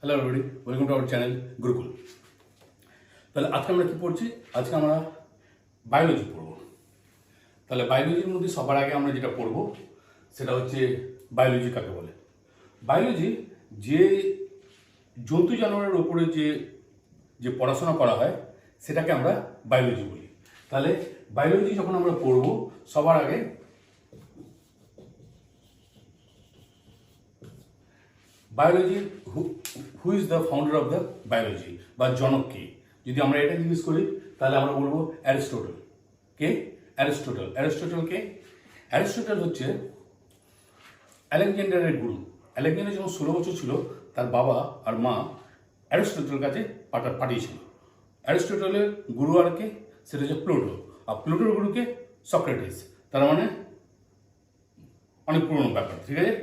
Hello everybody, welcome to our channel Gurukul. তাহলে আজকে আমরা কি পড়ছি? আজকে আমরা বায়োলজি পড়ব। তাহলে বায়োলজির মধ্যে সবার আগে আমরা যেটা পড়ব সেটা হচ্ছে বায়োলজি কাকে বলে। বায়োলজি যে জন্তু জানোয়ারের ওপরে যে পড়াশোনা করা হয় সেটাকে আমরা বায়োলজি বলি। তাহলে বায়োলজি যখন আমরা পড়ব সবার আগে biology who is the founder of the biology বা জনক কে, যদি আমরা এটা জিজ্ঞেস করি তাহলে আমরা বলবো অ্যারিস্টটল। কে? অ্যারিস্টটল। অ্যারিস্টটল কে? অ্যারিস্টটল হচ্ছে আলেকজান্ডারের গুরু। আলেকজান্ডার যখন 16 বছর ছিল তার বাবা আর মা অ্যারিস্টটলের কাছে পাঠিয়েছিল। অ্যারিস্টটলের গুরু আর কে? সেটা হচ্ছে প্লুটো। আর প্লুটোর গুরুকে সক্রেটিস। তার মানে অনেক পুরনো ব্যাপার, ঠিক আছে।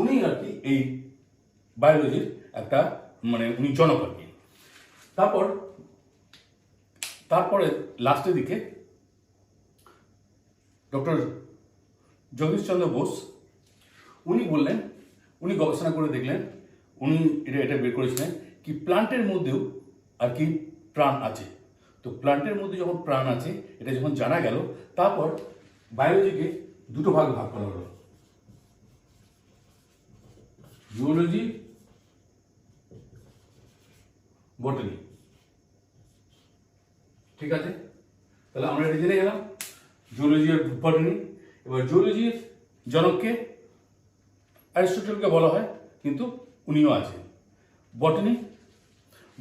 উনি আর কি এই বায়োলজির একটা উনি জনক আর কি। তারপরে লাস্টের দিকে ডক্টর জগদীশচন্দ্র বোস উনি বললেন, উনি গবেষণা করে দেখলেন, উনি এটা বের করেছিলেন কি প্লান্টের মধ্যেও আর কি প্রাণ আছে। তো প্লান্টের মধ্যে যখন প্রাণ আছে এটা যখন জানা গেল, তারপর বায়োলজিকে দুটো ভাগে ভাগ করা হলো, জুওলজি, বটানি। ঠিক আছে, তাহলে আমরা এটা জেনে গেলাম জুওলজি আর বটানি। এবার জুওলজির জনককে অ্যারিস্টটলকে বলা হয়, কিন্তু উনিও আছেন।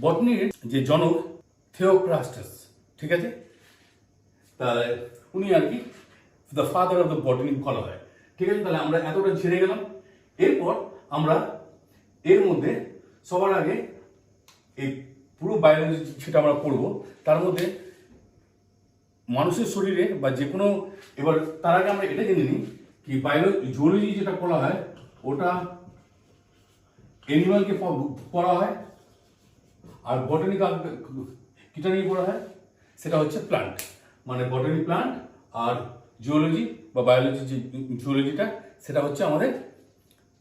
বটানির যে জনক থিওফ্রাস্টাস, ঠিক আছে। তাহলে উনি আর কি দ্য ফাদার অফ দ্য বটানি বলা হয়, ঠিক আছে। তাহলে আমরা এতটা ছেড়ে গেলাম। এরপর আমরা এর মধ্যে সবার আগে এই পুরো বায়োলজি সেটা আমরা পড়বো, তার মধ্যে মানুষের শরীরে বা যে কোনো, এবার তার আগে আমরা এটা জেনে নিই কি জুওলজি যেটা পড়া হয় ওটা অ্যানিমালকে পড়া হয়, আর বটানি কিটা নিয়ে পড়া হয় সেটা হচ্ছে প্লান্ট। মানে বটানি প্লান্ট, আর জুওলজি বা বায়োলজি যে জুওলজিটা সেটা হচ্ছে আমাদের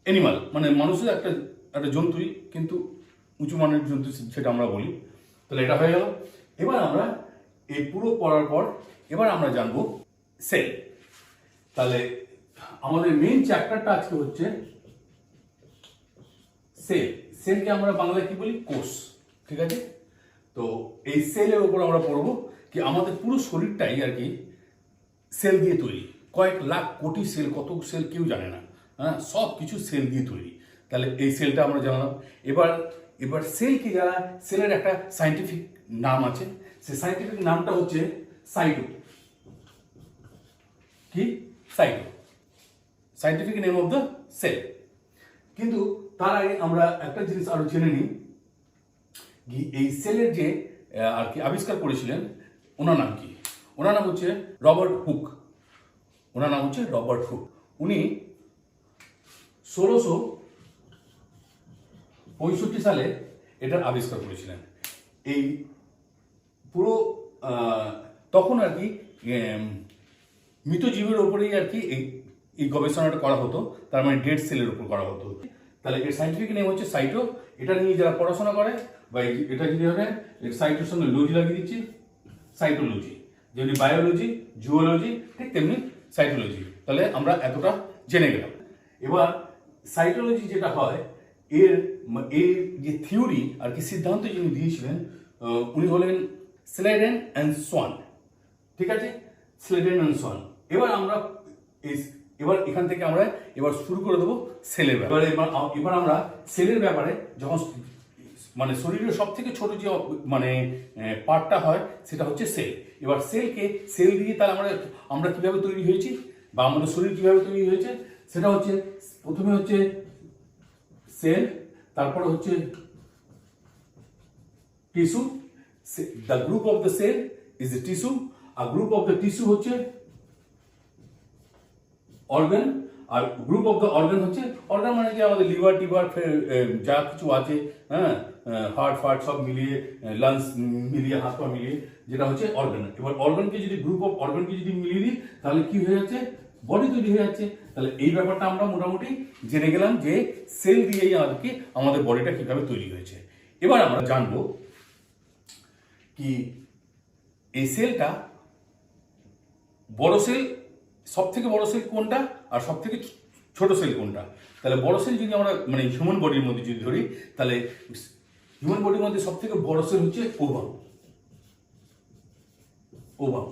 অ্যানিমাল, মানে মানুষের একটা জন্তুই, কিন্তু উঁচু মানের জন্তু সেটা আমরা বলি। তাহলে এটা হয়ে গেল। এবার আমরা এই পুরো পড়ার পর এবার আমরা জানবো সেল। তাহলে আমাদের মেইন চ্যাপ্টারটা আজকে হচ্ছে সেল। সেলকে আমরা বাংলায় কি বলি? কোষ, ঠিক আছে। তো এই সেলের উপর আমরা পড়বো কি আমাদের পুরো শরীরটাই আর কি সেল দিয়ে তৈরি। কয়েক লাখ কোটি সেল, কত সেল কেউ জানে না, হ্যাঁ, সব কিছু সেল দিয়ে তৈরি। তাহলে এই সেলটা আমরা জানলাম। এবার সেল কি জানা, সেলের একটা সাইন্টিফিক নাম আছে, সেই সাইন্টিফিক নামটা হচ্ছে সাইটো। কি? Cyto, scientific name of the cell. কিন্তু তার আগে আমরা একটা জিনিস আরো জেনে নিই, এই সেলের যে আর কি আবিষ্কার করেছিলেন ওনার নাম কি? ওনার নাম হচ্ছে রবার্ট হুক। ওনার নাম হচ্ছে রবার্ট হুক। উনি 1665 সালে এটার আবিষ্কার করেছিলেন। এই পুরো তখন আর কি মৃত জীবের ওপরেই আর কি এই গবেষণাটা করা হতো, তার মানে ডেড সেলের উপর করা হতো। তাহলে এর সাইন্টিফিক নেম হচ্ছে সাইটো। এটা নিয়ে যারা পড়াশোনা করে বা এটা যদি হবে সাইটোর সঙ্গে লজি লাগিয়ে দিচ্ছি, সাইটোলজি। যেমনি বায়োলজি, জুওলজি, ঠিক তেমনি সাইটোলজি। তাহলে আমরা এতটা জেনে গেলাম। এবার সাইটোলজি যেটা হয়, এর যে থিওরি আর কি সিদ্ধান্ত যিনি দিয়েছিলেন উনি হলেন স্লেডেন অ্যান্ড সোয়ান, ঠিক আছে। স্লেডেন অ্যান্ড সোয়ান। এবার এখান থেকে আমরা এবার শুরু করে দেবো সেলের ব্যাপারে। এবার আমরা সেলের ব্যাপারে, যখন মানে শরীরের সব থেকে ছোট যে পার্টটা হয় সেটা হচ্ছে সেল। এবার সেল দিয়ে তাহলে আমরা কিভাবে তৈরি হয়েছি বা আমাদের শরীর কিভাবে তৈরি হয়েছে সেটা হচ্ছে, প্রথমে হচ্ছে সেল, তারপরে হচ্ছে tissue. The group of the cell is a tissue, আর গ্রুপ অফ দ্য টিস্যু হচ্ছে অর্গান, আর গ্রুপ অফ দ্য অর্গান হচ্ছে অর্গান মানে কি আমাদের লিভার টিভার যা কিছু আছে, হ্যাঁ, হার্ট ফার্ট সব মিলিয়ে, লাংস মিলিয়ে, হাত পা মিলিয়ে যেটা হচ্ছে অর্গান। এবার অর্গানকে যদি গ্রুপ অফ অর্গানকে যদি মিলিয়ে দিই তাহলে কি হয়ে যাচ্ছে? বডি তৈরি হয়ে যাচ্ছে। তাহলে এই ব্যাপারটা আমরা মোটামুটি জেনে গেলাম যে সেল দিয়েই আর কি আমাদের বডিটা কিভাবে তৈরি হয়েছে। এবার আমরা জানবো কি এই সেলটা বড় সেল, সব থেকে বড় সেল কোনটা আর সব থেকে ছোট সেল কোনটা। তাহলে বড় সেল যদি আমরা মানে হিউম্যান বডির মধ্যে যদি ধরি, তাহলে হিউম্যান বডির মধ্যে সব থেকে বড় সেল হচ্ছে ওভাম, ওভাম।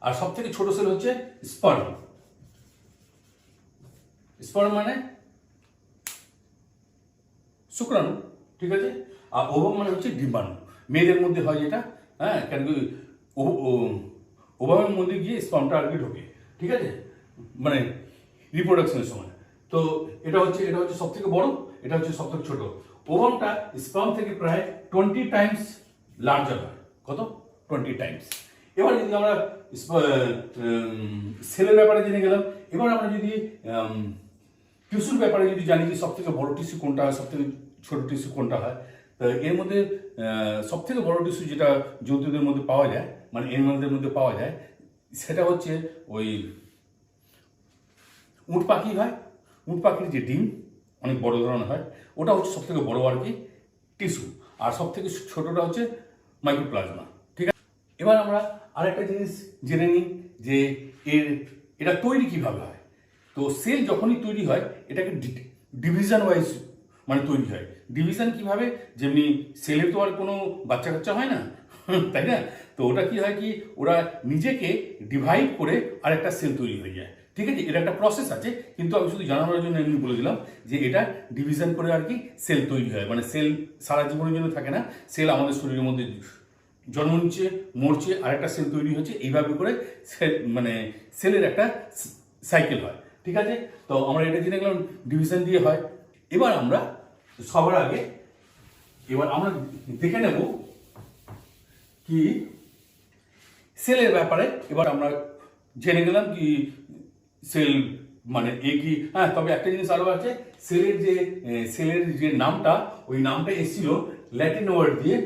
আর সব থেকে ছোট সেল হচ্ছে স্পার্ম। স্পার্ম মানে শুক্রাণু, ঠিক আছে। আর ওভাম মানে হচ্ছে ডিম্বাণু, মেয়েদের মধ্যে হয় যেটা, হ্যাঁ, কেন কি ওভামের মধ্যে গিয়ে স্পার্মটা আর কি ঢোকে, ঠিক আছে, মানে রিপ্রোডাকশনের সময়। তো এটা হচ্ছে সব থেকে বড়, এটা হচ্ছে সব থেকে ছোট। ওভামটা স্পার্ম থেকে প্রায় 20 টাইমস লার্জার হয়। কত? 20 টাইমস। এবার যদি আমরা সেলের ব্যাপারে জেনে গেলাম, এবার আমরা যদি টিস্যুর ব্যাপারে যদি জানি যে সব থেকে বড় টিস্যু কোনটা হয়, সব থেকে ছোট টিস্যু কোনটা হয়, তো এর মধ্যে সব থেকে বড় টিস্যু যেটা জন্তুদের মধ্যে পাওয়া যায়, মানে এনিমালদের মধ্যে পাওয়া যায়, সেটা হচ্ছে ওই উট পাখি হয়। উট পাখির যে ডিম অনেক বড় ধরনের হয়, ওটা হচ্ছে সব থেকে বড় আর কি টিস্যু। আর সব থেকে ছোটটা হচ্ছে মাইক্রোপ্লাজমা, ঠিক আছে। এবার আমরা আরেকটা জিনিস জেনে নিই যে এটা তৈরি কিভাবে হয়। তো সেল যখনই তৈরি হয় এটাকে ডিভিশন ওয়াইজ মানে তৈরি হয়। ডিভিশন কিভাবে, যেমনি সেলে তো আর কোনো বাচ্চা কাচ্চা হয় না, তাই না। তো ওটা কি হয় কি, ওরা নিজেকে ডিভাইড করে আরেকটা সেল তৈরি হয়ে যায়, ঠিক আছে। এটা একটা প্রসেস আছে, কিন্তু আমি শুধু জানানোর জন্য এমনি বলে দিলাম যে এটা ডিভিশন করে আর কি সেল তৈরি হয়। মানে সেল সারা জীবনের জন্য থাকে না, সেল আমাদের শরীরের মধ্যে জন্ম নিচ্ছে, মরছে, আরেকটা সেল তৈরি হচ্ছে, এইভাবে করে সেল মানে সেলের একটা সাইকেল হয়, ঠিক আছে। তো আমরা এটা জেনে গেলাম ডিভিশন দিয়ে হয়। এবার আমরা সবার আগে আমরা দেখে নেব কি সেলের ব্যাপারে। এবার আমরা জেনে গেলাম কি সেল মানে কি, হ্যাঁ, তবে একটা জিনিস আরো আছে, সেলের যে নামটা, ওই নামটা এসেছিল ল্যাটিন ওয়ার্ড দিয়ে,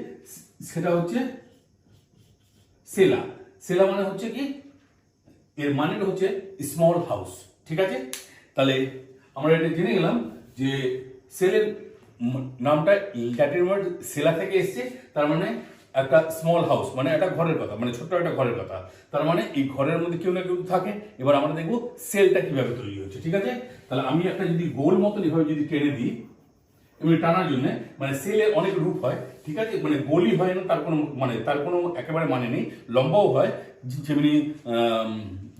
সেটা হচ্ছে সেলা। সেলা মানে হচ্ছে কি, এর মানেটা হচ্ছে স্মল হাউস, ঠিক আছে। তাহলে আমরা এটা জেনে গেলাম যে সেলের নামটা ল্যাটিন ওয়ার্ড সেলা থেকে এসছে, তার মানে একটা স্মল হাউস মানে একটা ঘরের কথা, মানে ছোট্ট একটা ঘরের কথা। তার মানে এই ঘরের মধ্যে কেউ না কেউ থাকে। এবার আমরা দেখবো সেলটা কিভাবে তৈরি হচ্ছে, ঠিক আছে। তাহলে আমি একটা যদি গোল মতন এভাবে যদি টেনে দিই এমনি টানার জন্য, মানে সেলে অনেক রূপ হয়, ঠিক আছে। মানে গোলই হয় না তার কোনো একেবারে মানে নেই, লম্বাও হয়। যেমনি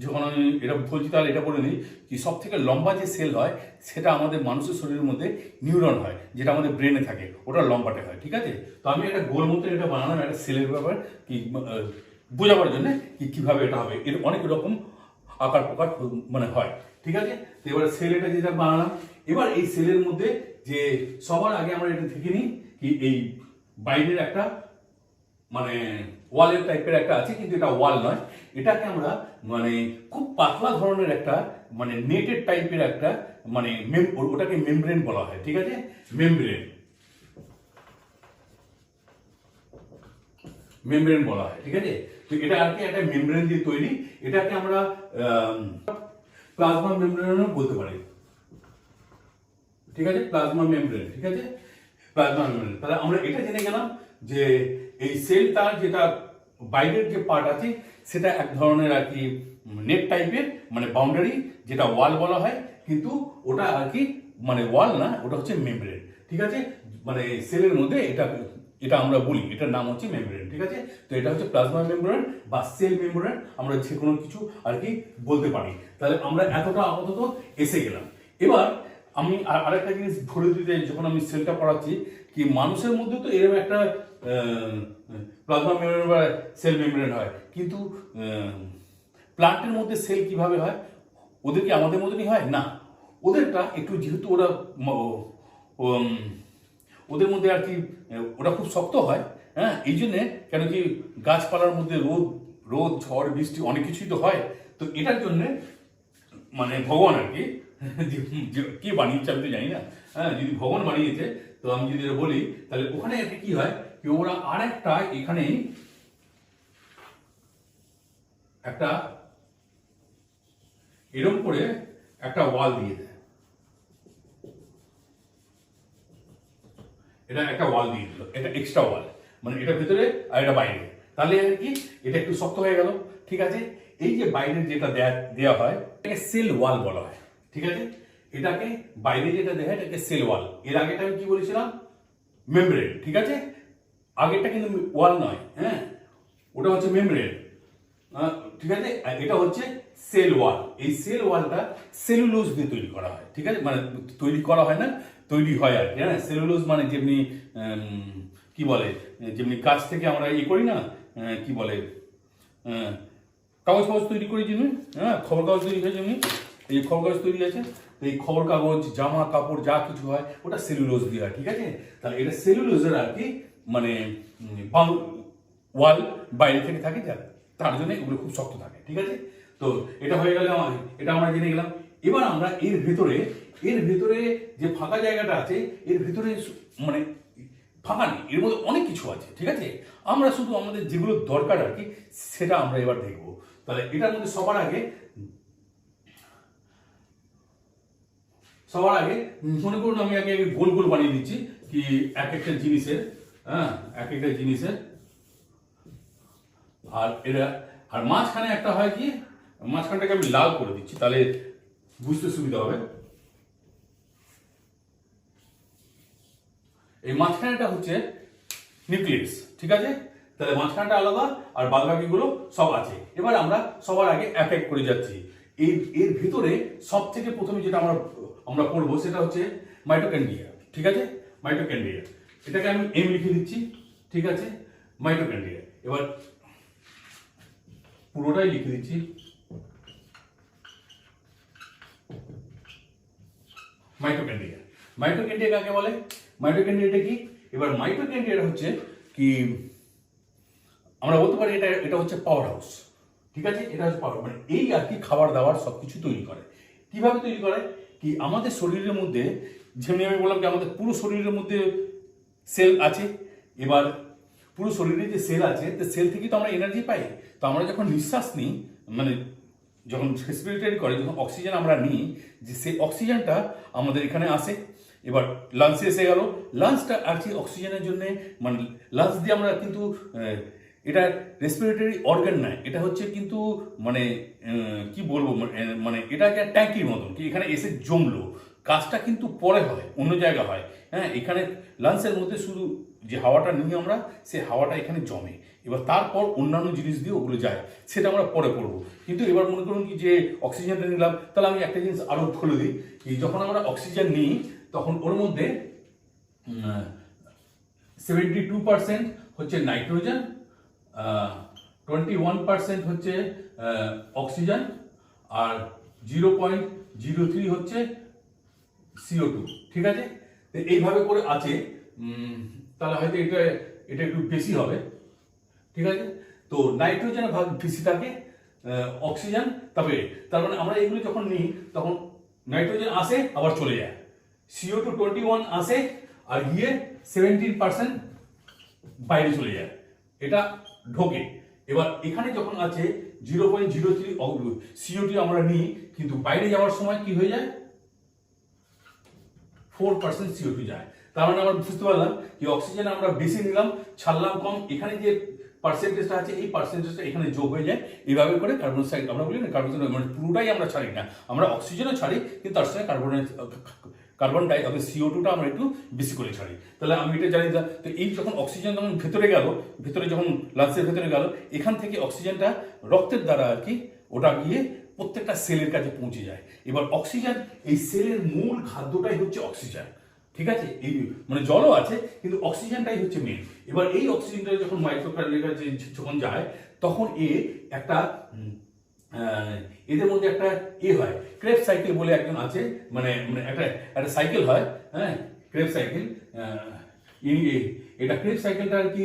যখন আমি এটা বলছি তাহলে এটা বলে নিই যে সব থেকে লম্বা যে সেল হয় সেটা আমাদের মানুষের শরীরের মধ্যে নিউরন হয়, যেটা আমাদের ব্রেনে থাকে, ওটা লম্বাটে হয়, ঠিক আছে। তো আমি একটা গোল মতো এটা বানালাম একটা সেলের ব্যাপার কি বোঝাবার জন্য কিভাবে এটা হবে। এর অনেক রকম আকার প্রকার মানে হয়, ঠিক আছে। তো এবার সেল এটা যেটা বানালাম, এবার এই সেলের মধ্যে যে সবার আগে আমরা এটা দেখে নিই কি এই বাইরের একটা মানে ওয়ালের টাইপের একটা আছে, কিন্তু এটা ওয়াল নয়, এটাকে আমরা মানে খুব পাতলা ধরনের একটা মানে নেটের টাইপের একটা মানে ওটাকে মেমব্রেন বলা হয়, ঠিক আছে। মেমব্রেন বলা হয়, ঠিক আছে। তো এটা আর কি একটা মেমব্রেন দিয়ে তৈরি, এটাকে আমরা প্লাজমা মেমব্রেনও বলতে পারি, ঠিক আছে। প্লাজমা মেমব্রেন, ঠিক আছে, প্লাজমা মেমব্রেন। তাহলে আমরা এটা জেনে গেলাম যে এই সেলটার যেটা বাইরের যে পার্ট আছে সেটা এক ধরনের আর কি নেট টাইপের মানে বাউন্ডারি, যেটা ওয়াল বলা হয়, কিন্তু ওটা আর কি মানে ওয়াল না, ওটা হচ্ছে মেমব্রেন, ঠিক আছে। মানে সেলের মধ্যে এটা আমরা বলি, এটার নাম হচ্ছে মেমব্রেন, ঠিক আছে। তো এটা হচ্ছে প্লাজমা মেমব্রেন বা সেল মেমব্রেন, আমরা যে কোনো কিছু আর কি বলতে পারি। তাহলে আমরা এতটা আপাতত এসে গেলাম। এবার আমি আরেকটা জিনিস ধরে দিতে, যখন আমি সেলটা পড়াচ্ছি কি মানুষের মধ্যে তো এরকম একটা প্লাজমা মেমব্রেন বা সেল মেমব্রেন হয়, কিন্তু প্লান্টের মধ্যে সেল কিভাবে হয়, ওদের কি আমাদের মতনই হয় না, ওদেরটা একটু যেহেতু ওদের মধ্যে আর কি ওটা খুব শক্ত হয়, হ্যাঁ, এই জন্যে কেন কি গাছপালার মধ্যে রোদ ঝড় বৃষ্টি অনেক কিছুই তো হয়। তো এটার জন্যে মানে ভগবান আর কি কে বানিয়েছে আমি তো জানি না, হ্যাঁ, যদি ভগবান বানিয়েছে তো আমি যদি বলি তাহলে ওখানে একটা কি হয় কি ওরা আরেকটা এখানে একটা এরকম করে একটা ওয়াল দিয়ে দেয়, এটা একটা ওয়াল দিয়ে দিল, এটা এক্সট্রা ওয়াল, মানে এটা ভেতরে আর এটা বাইরে, তাহলে আর কি এটা একটু শক্ত হয়ে গেল। ঠিক আছে, এই যে বাইরের যেটা দেওয়া হয় এটাকে সেল ওয়াল বলা হয়। ঠিক আছে, এটাকে বাইরে যেটা দেওয়া হয় এটাকে সেল ওয়াল। এর আগেটা আমি কি বলেছিলাম? মেমব্রেন। ঠিক আছে, আগেরটা কিন্তু ওয়াল নয়, হ্যাঁ, ওটা হচ্ছে মেমব্রেন। ঠিক আছে, এটা হচ্ছে সেল ওয়াল। এই সেল ওয়ালটা সেলুলোজ দিয়ে তৈরি করা হয়। ঠিক আছে, মানে তৈরি করা হয় না, তৈরি হয় আর কি। হ্যাঁ, সেলুলোজ মানে যেমনি কি বলে, যেমনি গাছ থেকে আমরা ইয়ে করি না, কি বলে, কাগজ ফাগজ তৈরি করি যেমনি, হ্যাঁ, খবর কাগজ তৈরি হয় যেমনি, এই খবর কাগজ তৈরি আছে, তো এই খবর কাগজ, জামা কাপড় যা কিছু হয় ওটা সেলুলোজ দিয়ে হয়। ঠিক আছে, তাহলে এটা সেলুলোজের আর কি মানে ওয়াল বাইরে থেকে থাকে, যা তার জন্য এগুলো খুব শক্ত থাকে। ঠিক আছে, তো এটা হয়ে গেল, এটা আমরা জেনে গেলাম। এবার আমরা এর ভেতরে যে ফাঁকা জায়গাটা আছে, এর ভেতরে মানে ফাঁকা নেই, এর মধ্যে অনেক কিছু আছে। ঠিক আছে, আমরা শুধু আমাদের যেগুলো দরকার আর কি সেটা আমরা এবার দেখবো। তাহলে এটার মধ্যে সবার আগে মনে করুন আমি আগে গোল গোল বানিয়ে দিচ্ছি কি এক একটা জিনিসের, হ্যাঁ, এক একটা জিনিসের, আর এটা আর মাঝখানে একটা হয় কি, মাঝখানটাকে আমি লাল করে দিচ্ছি তাহলে বুঝতে সুবিধা হবে। এই মাঝখানেটা হচ্ছে নিউক্লিয়াস। ঠিক আছে, তাহলে মাঝখানটা আলাদা আর বাদবাকিগুলো সব আছে। এবার আমরা সবার আগে এক এক করে যাচ্ছি। এর ভিতরে সব থেকে প্রথমে যেটা আমরা পড়বো সেটা হচ্ছে মাইটোকন্ড্রিয়া। ঠিক আছে, মাইটোকন্ড্রিয়া, এটাকে আমি এম লিখে দিচ্ছি। ঠিক আছে, মাইটোকন্ড্রিয়া, এবার পুরোটাই লিখে দিচ্ছি। মাইটোকন্ড্রিয়া, মাইটোকন্ড্রিয়া কাকে বলে? মাইটোকন্ড্রিয়াটা কি? এবার মাইটোকন্ড্রিয়াটা হচ্ছে কি, আমরা বলতে পারি এটা হচ্ছে পাওয়ার হাউস। ঠিক আছে, এটা হচ্ছে পাওয়ার, মানে এই আর কি খাবার দাবার সবকিছু তৈরি করে। কিভাবে তৈরি করে? কি আমাদের শরীরের মধ্যে, যেমনি আমি বললাম কি আমাদের পুরো শরীরের মধ্যে সেল আছে। এবার পুরো শরীরে যে সেল আছে, তো সেল থেকে তো আমরা এনার্জি পাই। তো আমরা যখন নিঃশ্বাস নিই, মানে যখন রেসপিরেটরি করে, যখন অক্সিজেন আমরা নিই, যে সেই অক্সিজেনটা আমাদের এখানে আসে, এবার লাংসে এসে গেল। লাংসটা আর কি অক্সিজেনের জন্য, মানে লাংস দিয়ে আমরা কিন্তু এটা রেসপিরেটরি অর্গান নয়, এটা হচ্ছে কিন্তু মানে কি বলবো, মানে এটা একটা ট্যাঙ্কির মতন, কি এখানে এসে জমলো। কাজটা কিন্তু পরে হয়, অন্য জায়গা হয়। হ্যাঁ, এখানে লাংসের মধ্যে শুধু যে হাওয়াটা নিই আমরা, সে হাওয়াটা এখানে জমে, এবার তারপর অন্যান্য জিনিস দিয়ে ওগুলো যায়, সেটা আমরা পরে পড়বো। কিন্তু এবার মনে করুন কি যে অক্সিজেনটা নিলাম, তাহলে আমি একটা জিনিস আরো খুলে দিই, কি যখন আমরা অক্সিজেন নিই তখন ওর মধ্যে 72% হচ্ছে নাইট্রোজেন, 21% হচ্ছে অক্সিজেন, আর 0.03 হচ্ছে CO2। ঠিক আছে, এইভাবে করে আছে, তাহলে হয়তো এটা একটু বেশি হবে। ঠিক আছে, তো নাইট্রোজেনের ভাগ বেশি থাকে, অক্সিজেন তবে, তার মানে আমরা এগুলো যখন নিই তখন নাইট্রোজেন আসে আবার চলে যায়, CO2 21 আসে আর গিয়ে 17% বাইরে চলে যায়, এটা ঢোকে। এবার এখানে যখন আছে 0.03 CO2 আমরা নিই, কিন্তু বাইরে যাওয়ার সময় কি হয়ে যায়, 4% CO2 যায়। তার মানে আমরা বুঝতে পারলাম কি অক্সিজেন আমরা বেশি নিলাম, ছাড়লাম কম, এখানে যে পার্সেন্টেজটা আছে এই পার্সেন্টেজটা এখানে যোগ হয়ে যায়। এইভাবে করে কার্বন ডাইঅক্সাইড, আমরা বলি না কার্বন ডাইঅক্সাইড, মানে পুরোটাই আমরা ছাড়ি না, আমরা অক্সিজেনও ছাড়ি, কিন্তু তার সঙ্গে কার্বন ডাইঅক্সাইড CO2টা আমরা একটু বেশি করে ছাড়ি। তাহলে আমি এটা জানি না। তো এই যখন অক্সিজেন যখন ভেতরে গেল, ভেতরে যখন লাংসের ভেতরে গেল, এখান থেকে অক্সিজেনটা রক্তের দ্বারা আর কি ওটা গিয়ে প্রত্যেকটা সেলের কাছে পৌঁছে যায়। এবার অক্সিজেন, এই সেলের মূল খাদ্যটাই হচ্ছে অক্সিজেন। ঠিক আছে, এই মানে জলও আছে কিন্তু অক্সিজেনটাই হচ্ছে মেন। এবার এই অক্সিজেনটা যখন মাইটোকন্ড্রিয়ার কাছে যখন যায়, তখন একটা এদের মধ্যে একটা হয়, ক্রেব সাইকেল বলে একজন আছে, মানে একটা সাইকেল হয়, হ্যাঁ, ক্রেব সাইকেল। এটা ক্রেব সাইকেলটা আর কি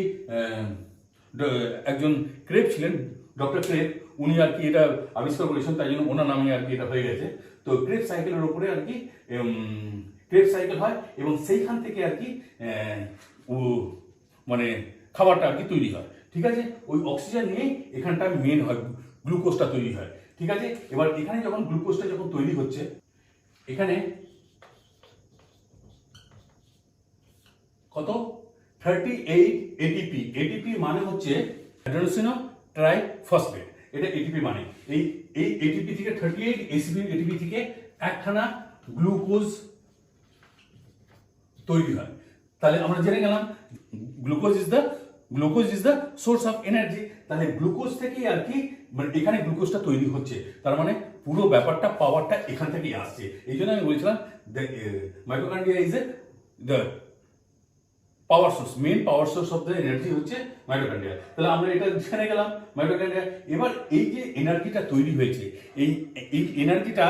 একজন ক্রেব ছিলেন, ডক্টর ক্রেব, উনি আর কি এটা আবিষ্কার করেছেন, তাই জন্য ওনার নামে আর কি এটা হয়ে গেছে। তো ক্রেব সাইকেলের উপরে আর কি ক্রেব সাইকেল হয়, এবং সেইখান থেকে আর কি মানে খাবারটা আর কি তৈরি হয়। ঠিক আছে, ওই অক্সিজেন নিয়ে এখানটা মেন হয়, গ্লুকোজটা তৈরি হয়। ঠিক আছে। এবার এখানে যখন গ্লুকোজটা যখন তৈরি হচ্ছে, এখানে কত 38 এটিপি। এটিপি মানে হচ্ছে অ্যাডেনোসিনো ট্রাইফসফেট, এটা এটিপি মানে। এই এটিপি থেকে 38 এটিপি থেকে একখানা গ্লুকোজ তৈরি হয়। তাহলে আমরা জেনে গেলাম glucose is the source of energy. তাহলে গ্লুকোজ থেকেই আর কি মানে এখানে গ্লুকোজটা তৈরি হচ্ছে, তার মানে পুরো ব্যাপারটা পাওয়ারটা এখান থেকেই আসছে। এই জন্য আমি বলছিলাম mitochondria is the power source, main power source of the energy হচ্ছে মাইটোকন্ড্রিয়া। তাহলে আমরা এটা জেনে গেলাম মাইটোকন্ড্রিয়া। এবার এই যে এনার্জিটা তৈরি হয়েছে, এই এনার্জিটা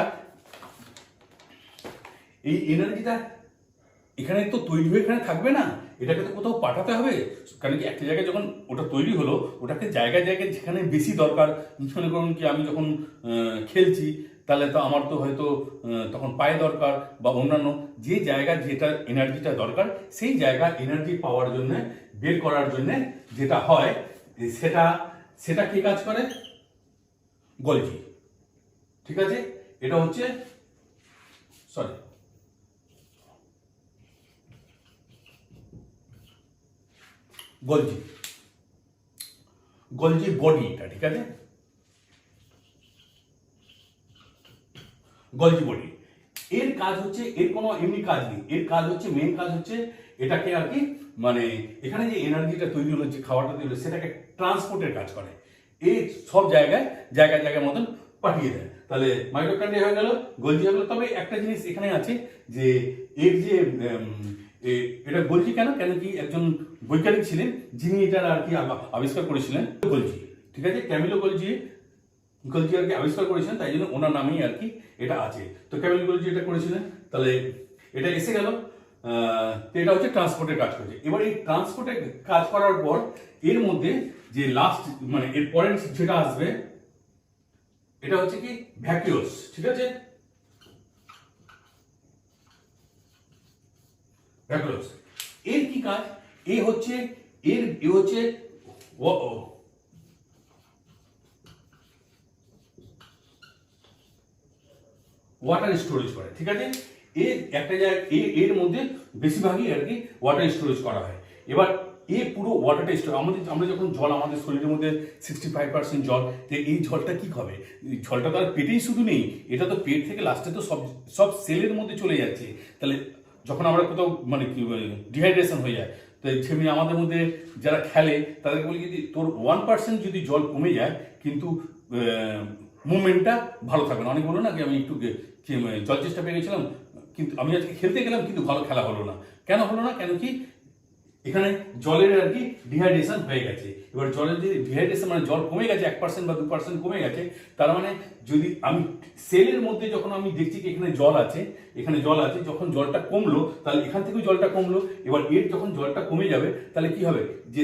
এখানে তো তৈরি হয়ে এখানে থাকবে না, এটাকে তো কোথাও পাঠাতে হবে। কারণ কি একটা জায়গায় যখন ওটা তৈরি হলো, ওটাকে জায়গায় জায়গায় যেখানে বেশি দরকার, মনে করুন কি আমি যখন খেলছি, তাহলে তো আমার তো হয়তো তখন পায়ে দরকার বা অন্যান্য যে জায়গা যেটা এনার্জিটা দরকার, সেই জায়গা এনার্জি পাওয়ার জন্য বের করার জন্য যেটা হয় সেটা কি কাজ করে? গলজি। ঠিক আছে, এটা হচ্ছে গলজি বডি, এটা ঠিক আছে, গলজি বডি। এর কাজ হচ্ছে, এর কোনো এমনি কাজ নেই, এর কাজ হচ্ছে, মেন কাজ হচ্ছে এটাকে আর কি মানে এখানে যে এনার্জিটা তৈরি হলো, যে খাবারটা তৈরি হলো, সেটাকে ট্রান্সপোর্টের কাজ করে, এই সব জায়গায় মতন পাঠিয়ে দেয়। তাহলে মাইটোকন্ড্রিয়া হয়ে গেল, গলজি হয়ে গেল। তবে একটা জিনিস এখানে আছে যে এর যে এটা গলজি কেন কি একজন বৈজ্ঞানিক ছিলেন যিনি এটা আর কি আবিষ্কার করেছিলেন, গলজি। ঠিক আছে, ক্যামিলো গলজি আর কি আবিষ্কার করেছিলেন, তাই জন্য ওনার নামেই আর কি এটা আছে। তো ক্যামিলো গলজি এটা করেছিলেন। তাহলে এটা এসে গেল, এটা হচ্ছে ট্রান্সপোর্টের কাজ করছে। এবার এই ট্রান্সপোর্টের কাজ করার পর এর মধ্যে যে লাস্ট মানে এর পরের যেটা আসবে, এটা হচ্ছে কি ভ্যাকুয়াস। ঠিক আছে, ভ্যাকুয়াস। এর কি কাজ? এ হচ্ছে ওয়াটার স্টোরেজ করে। ঠিক আছে, একটা জায়গায় এর মধ্যে বেশিরভাগই আর কি ওয়াটার স্টোরেজ করা হয়। এবার পুরো ওয়াটারটা স্টোর, আমরা যখন জল আমাদের শরীরের মধ্যে 65% জল, তো এই জলটা কি হবে? জলটা তো আর পেটেই শুধু নেই, এটা তো পেট থেকে লাস্টে তো সব সেলের মধ্যে চলে যাচ্ছে। তাহলে যখন আমরা কোথাও মানে ডিহাইড্রেশন হয়ে যায়, তো যেমনি আমাদের মধ্যে যারা খেলে তাদেরকে বলি যদি তোর 1% যদি জল কমে যায়, কিন্তু মুভমেন্টটা ভালো থাকবে না। অনেক বলো না কি আমি একটু জল চেষ্টা পেয়ে গেছিলাম, কিন্তু আমি আজকে খেলতে গেলাম কিন্তু ভালো খেলা হলো না। কেন হলো না? কেন কি এখানে জলের আর কি ডিহাইড্রেশন হয়ে গেছে। এবার জলের যে ডিহাইড্রেশন মানে জল কমে গেছে, 1% বা 2% কমে গেছে, তার মানে যদি আমি সেলের মধ্যে যখন আমি দেখছি কি এখানে জল আছে, যখন জলটা কমলো, তাহলে এখান থেকেও জলটা কমলো। এবার যখন জলটা কমে যাবে, তাহলে কি হবে? যে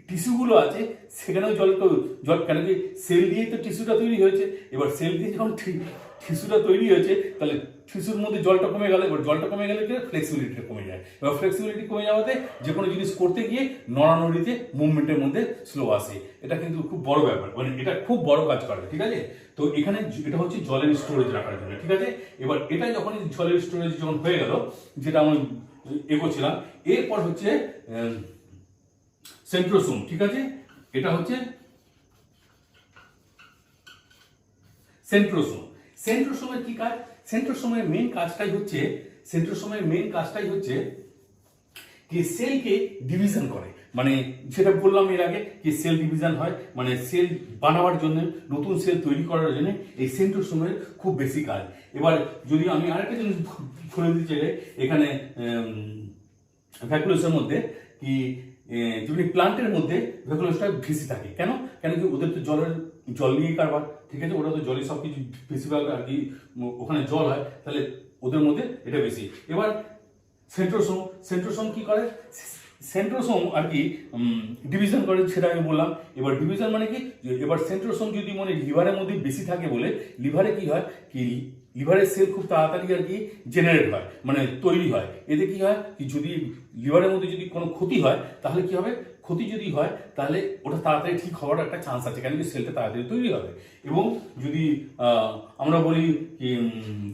টিস্যুগুলো আছে সেখানেও জল, কেন কি সেল দিয়েই তো টিস্যুটা তৈরি হয়েছে। এবার সেল দিয়ে যখন টিস্যুটা তৈরি হয়েছে, তাহলে টিস্যুর মধ্যে জলটা কমে গেল। এবার জলটা কমে গেলে কি ফ্লেক্সিবিলিটিটা কমে যায়। এবার ফ্লেক্সিবিলিটি কমে যাওয়াতে যে কোনো জিনিস করতে গিয়ে নড়ানড়িতে মুভমেন্টের মধ্যে স্লো আসে। এটা কিন্তু খুব বড় ব্যাপার, মানে এটা খুব বড় কাজ করে। ঠিক আছে, তো এখানে এটা হচ্ছে জলের স্টোরেজ রাখার জন্য। ঠিক আছে, এবার এটা যখন জলের স্টোরেজ যখন হয়ে গেল, যেটা আমি এগোচ্ছিলাম, এরপর হচ্ছে সেন্ট্রোসোম। ঠিক আছে, এটা হচ্ছে সেন্ট্রোসোমের কি কাজ? সেন্ট্রোসোমের মেইন কাজটাই হচ্ছে কি সেলকে ডিভিশন করে। মানে সেটা বললাম এর আগে কি সেল ডিভিশন হয়, মানে সেল বানাবার জন্য, নতুন সেল তৈরি করার জন্য এই সেন্ট্রোসোমের খুব বেশি কাজ। এবার যদি আমি আরেকটা জিনিস বলে দিতে চাই, এখানে ভ্যাকুলাসের মধ্যে কি যদি প্লান্টের মধ্যে ভ্যাকুলাসটা বেশি থাকে। কেন কি ওদের তো জল নিয়ে কারবার। ঠিক আছে, ওরা তো জলে সব কিছু বেশিরভাগ আর কি ওখানে জল হয়, তাহলে ওদের মধ্যে এটা বেশি। এবার সেন্ট্রোসোম কি করে? সেন্ট্রোসোম আর কি ডিভিশন করে, সেটা আমি বললাম। এবার ডিভিশন মানে কি, এবার সেন্ট্রোসোম যদি মানে লিভারের মধ্যে বেশি থাকে বলে, লিভারে কি হয় কি লিভারের সেল খুব তাড়াতাড়ি আর কি জেনারেট হয়, মানে তৈরি হয়। এতে কি হয় কি যদি লিভারের মধ্যে যদি কোনো ক্ষতি হয়, তাহলে কি হবে? ক্ষতি যদি হয় তাহলে ওটা তাড়াতাড়ি ঠিক হওয়ার একটা চান্স আছে, কেন কি সেলটা তাড়াতাড়ি তৈরি হবে। এবং যদি আমরা বলি কি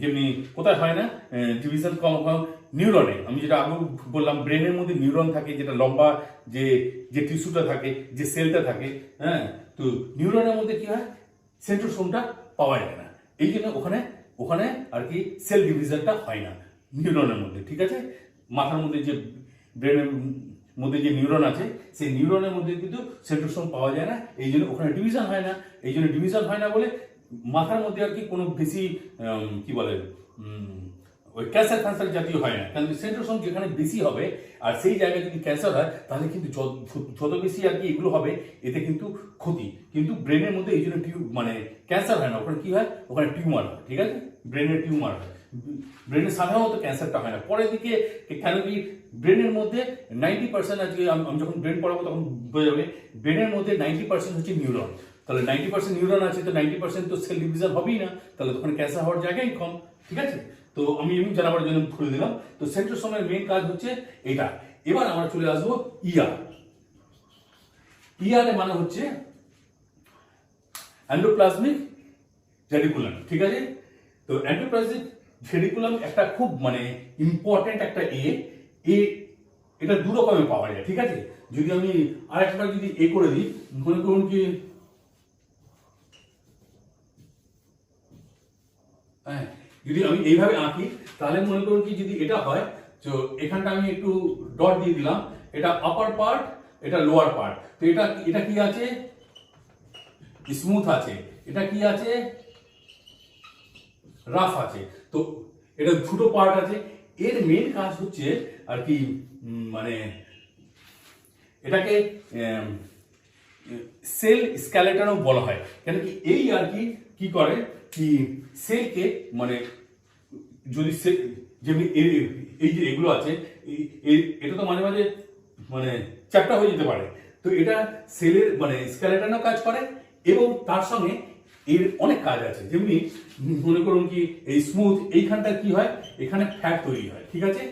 যেমনি কোথায় হয় না ডিভিশন কম নিউরনে, আমি যেটা আগে বললাম ব্রেনের মধ্যে নিউরন থাকে, যেটা লম্বা যে যে টিস্যুটা থাকে, যে সেলটা থাকে, হ্যাঁ, তো নিউরনের মধ্যে কি হয়, সেন্ট্রোসোমটা পাওয়া যায় না, এই জন্য ওখানে ওখানে আর কি সেল ডিভিশনটা হয় না নিউরনের মধ্যে, ঠিক আছে। মাথার মধ্যে যে ব্রেনের মধ্যে যে নিউরন আছে সেই নিউরনের মধ্যে কিন্তু সেন্ট্রোসোম পাওয়া যায় না, এই জন্য ওখানে ডিভিশন হয় না। এই জন্য ডিভিশন হয় না বলে মাথার মধ্যে আর কি কোনো বেশি কি বলে ওই ক্যান্সার জাতীয় হয় না, কারণ সেন্ট্রোসোম যেখানে বেশি হবে আর সেই জায়গায় যদি ক্যান্সার হয় তাহলে কিন্তু যত বেশি আর কি এগুলো হবে এতে কিন্তু ক্ষতি। কিন্তু ব্রেনের মধ্যে এই জন্য মানে ক্যান্সার হয় না, ওখানে কি হয়, ওখানে টিউমার হয়, ঠিক আছে, ব্রেনের টিউমার হয়। ব্রেনের সাধারণত ক্যান্সারটা হয় না। পরের দিকে কেন কি ব্রেনের মধ্যে 90% আজকে আমি যখন ব্রেন পড়াবো তখন বোঝা যাবে, ব্রেনের মধ্যে 90% হচ্ছে নিউরন। তাহলে 90% নিউরন আছে, তো 90% তো সেল ডিভিশন হবেই না, তাহলে তখন ক্যান্সার হওয়ার জায়গায় কম, ঠিক আছে। তো আমি এমনি জানাবার জন্য খুলে দিলাম। তো সেন্ট্রোসোমের মেইন কাজ হচ্ছে এটা। এবার আমরা চলে আসবো ইআর। ইআর এর মানে হচ্ছে এন্ডোপ্লাজমিক রেটিকুলাম, ঠিক আছে। তো এন্ডোপ্লাজমিক রেটিকুলাম একটা খুব মানে ইম্পর্টেন্ট একটা এটা দু রকমের পাওয়া যায়, ঠিক আছে। যদি আমি আরেকবার যদি করে দিই, মনে করুন কি হ্যাঁ, যদি আমি এইভাবে আঁকি তাহলে মনে করুন কি যদি এটা হয়, তো এখানটা আমি একটু ডট দিয়ে দিলাম, এটা আপার পার্ট, এটা লোয়ার পার্ট। তো এটা এটা কি আছে, স্মুথ আছে, এটা কি আছে, রাফ আছে। তো এটা দুটো পার্ট আছে। এর মেন কাজ হচ্ছে আর কি মানে এটাকে সেল স্কেলেটনও বলা হয়, কেন কি এই আর কি করে কি সেলকে মানে যদি যেমনি এই যে এগুলো আছে এটা তো মাঝে মাঝে মানে চ্যাপ্টা হয়ে যেতে পারে, তো এটা সেলের মানে স্কেলেটনও কাজ করে এবং তার সঙ্গে এর অনেক কাজ আছে। যেমনি মনে করুন কি এই স্মুথ, এইখানটা কি হয়, এখানে ফ্যাট তৈরি হয়, ঠিক আছে,